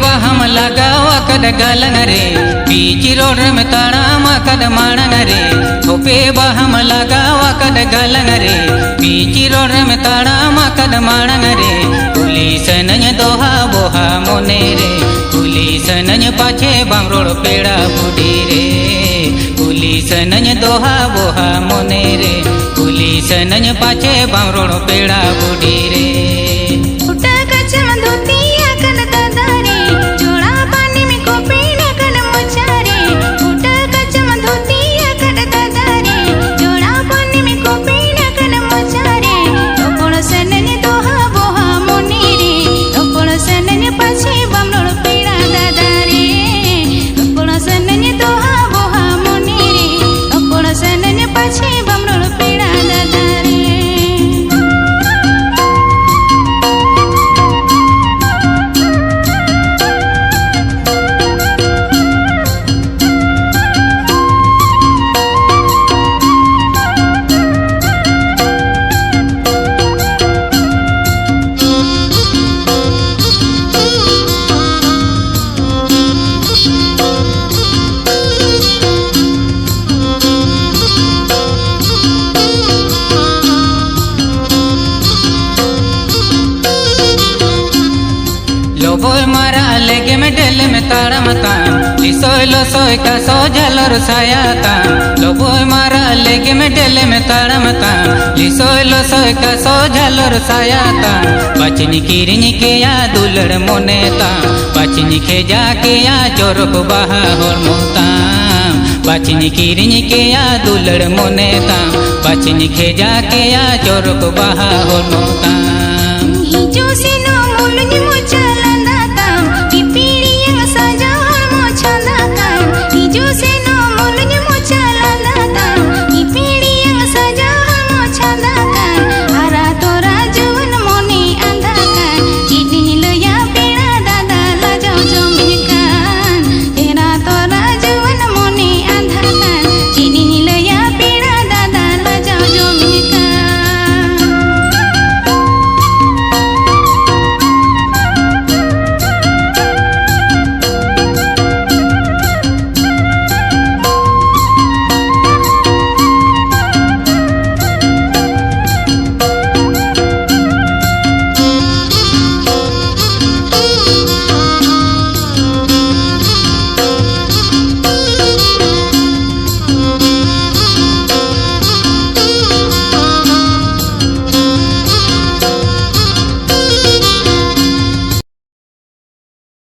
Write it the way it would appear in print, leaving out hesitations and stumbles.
हम लगावा कद गलन रे बीच रोड में ताड़ामा कद माणन रे थोपे हम लगावा कद गलन रे बीच रोड में ताड़ामा कद माणन रे पुलिस नज दोहा बोहा मोने रे पुलिस नज पाछे बांगरोड़ पेड़ा बुढ़ी रे पुलिस नज दोहा बोहा मोने रे पुलिस नज पाछे बांगरोड़ पेड़ा बुढ़ी रे लोबोय मारा लेगे में डेले में ताड़ा मता लिसोय लोसोय का सो झलर सायाता लोबोय मारा लेगे में डेले में ताड़ा मता लिसोय लोसोय का सो झलर सायाता बचनी किरनी के या दुलड़ मोनेता बचनी के जाके या चोरक बहा होर मोता बचनी किरनी के या दुलड़ मोनेता बचनी के जाके या चोरक बहा होर मोता